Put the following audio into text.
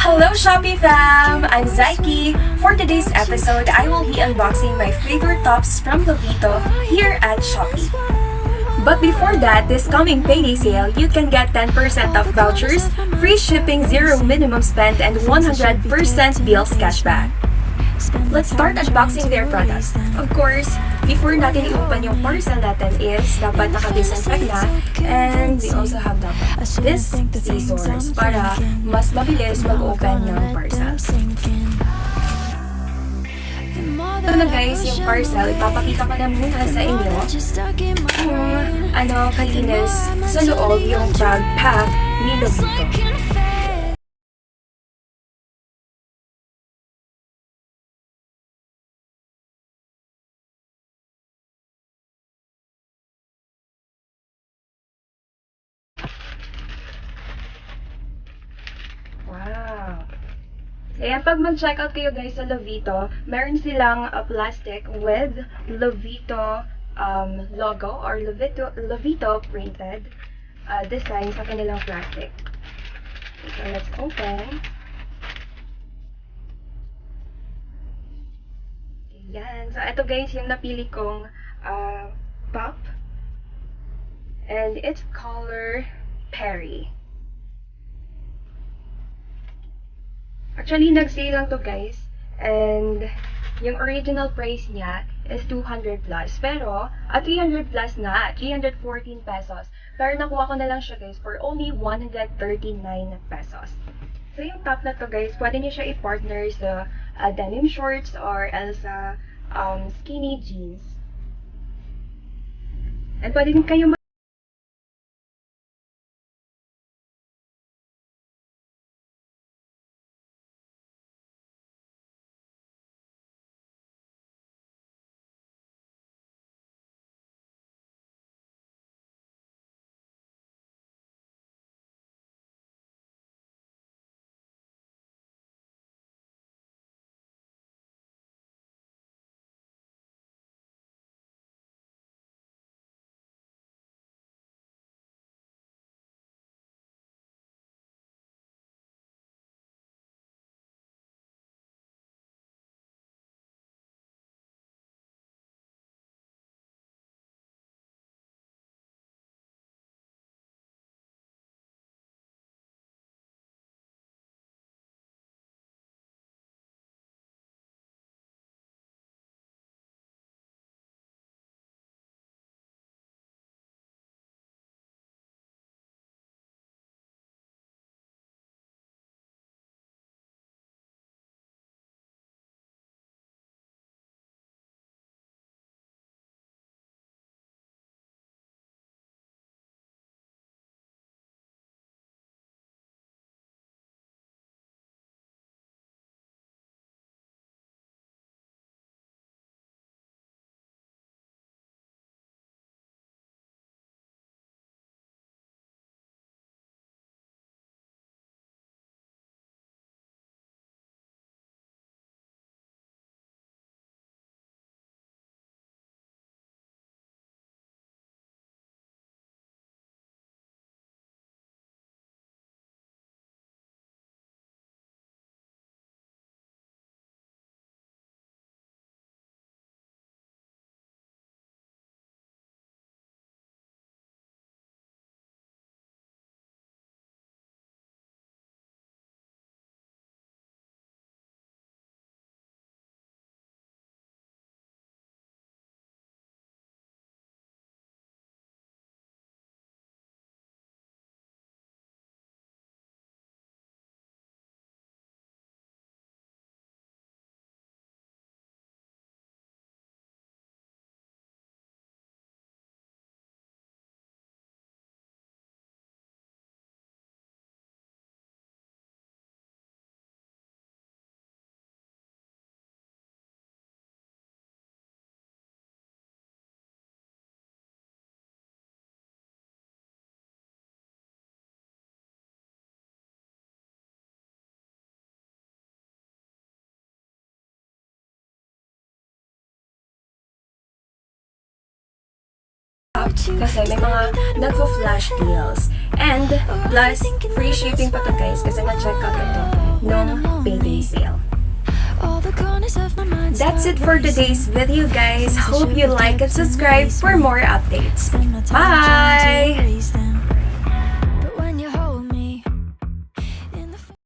Hello Shopee fam! I'm Zyque. For today's episode, I will be unboxing my favorite tops from Lovito here at Shopee. But before that, this coming payday sale, you can get 10% off vouchers, free shipping, zero minimum spend, and 100% bills cashback. Let's start unboxing their products. Of course, before natin i-open yung parcel natin is dapat naka-disinfect na, and we also have dapat this scissors para mas mabilis mag-open ng parcel. Ito na guys, yung parcel, ipapakita ko na muna sa inyo kung kalinis sa loob yung bag pack ni Lovito. Wow! Kaya pag mag-check out kayo guys sa Lovito, meron silang plastic with Lovito logo or Lovito printed design sa kanilang plastic. So let's open. Ayan. So ito guys yung napili kong pop. And it's color Perry. Actually, nag-sale lang to guys. And yung original price niya is 200 plus. Pero, 300 plus na. 314 pesos. Pero nakuha ko na lang siya guys for only 139 pesos. So, yung top na to guys, pwede niyo siya i-partner sa denim shorts or else sa skinny jeans. And pwede din kayo kasi may mga nagpo-flash deals. And plus, free shipping pa to guys kasi na-check out ito ng payday sale. That's it for today's video, guys. Hope you like and subscribe for more updates. Bye!